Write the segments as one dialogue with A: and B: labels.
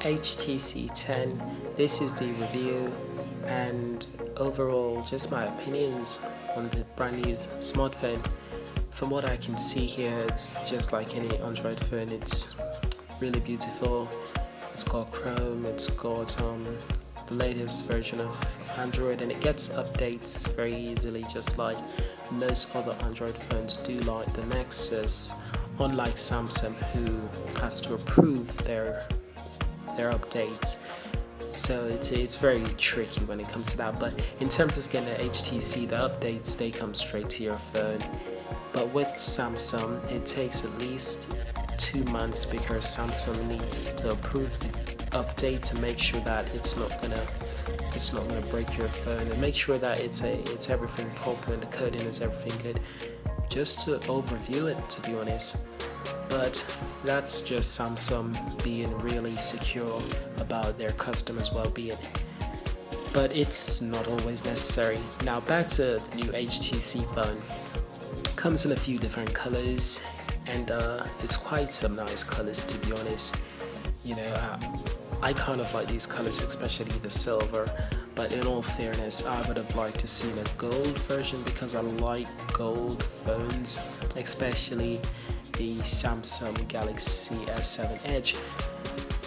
A: HTC 10. This is the review and overall just my opinions on the brand new smartphone. From what I can see here, it's just like any Android phone. It's really beautiful. It's got Chrome, it's got the latest version of Android, and it gets updates very easily, just like most other Android phones do, like the Nexus, unlike Samsung, who has to approve their updates. So it's very tricky when it comes to that. But in terms of getting an HTC, the updates, they come straight to your phone. But with Samsung, it takes at least 2 months because Samsung needs to approve the update to make sure that it's not gonna break your phone, and make sure that it's everything proper and the coding is everything good. Just to overview it, to be honest. But that's just Samsung being really secure about their customers' well-being. But it's not always necessary. Now back to the new HTC phone. Comes in a few different colors, and it's quite some nice colors, to be honest. You know, I kind of like these colors, especially the silver. But in all fairness, I would have liked to see a gold version because I like gold phones, especially the Samsung Galaxy S7 Edge.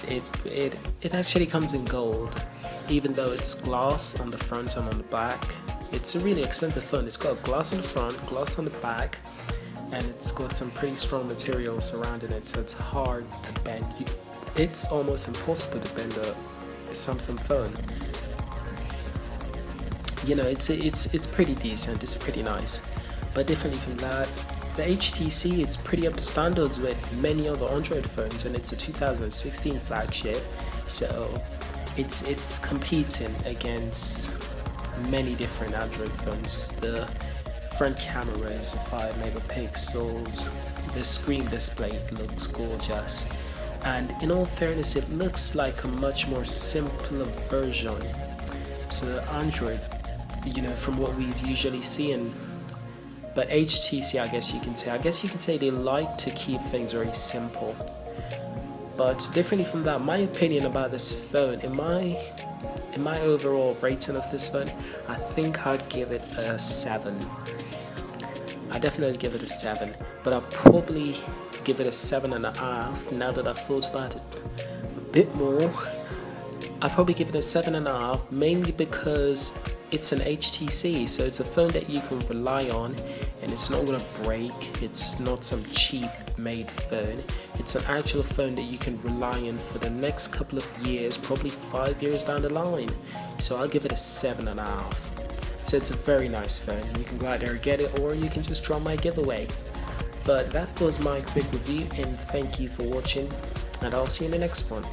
A: It actually comes in gold, even though it's glass on the front and on the back. It's a really expensive phone. It's got glass on the front, glass on the back, and it's got some pretty strong materials surrounding it, so it's hard to bend. It's almost impossible to bend a Samsung phone. You know, it's pretty decent, it's pretty nice. But differently from that, the HTC, it's pretty up to standards with many other Android phones, and it's a 2016 flagship, so it's competing against many different Android phones. The front camera is 5 megapixels, the screen display looks gorgeous, and in all fairness, it looks like a much more simpler version to Android, you know, from what we've usually seen. But HTC, I guess you can say they like to keep things very simple. But differently from that, my opinion about this phone, in my overall rating of this phone, I think I'd give it a 7. I definitely give it a 7, but I'll probably give it a 7.5 now that I've thought about it a bit more. I'll probably give it a 7.5, mainly because it's an HTC, so it's a phone that you can rely on, and it's not gonna break. It's not some cheap made phone. It's an actual phone that you can rely on for the next couple of years, probably 5 years down the line. So I'll give it a 7.5. So it's a very nice phone. You can go out there and get it, or you can just draw my giveaway. But that was my quick review, and thank you for watching, and I'll see you in the next one.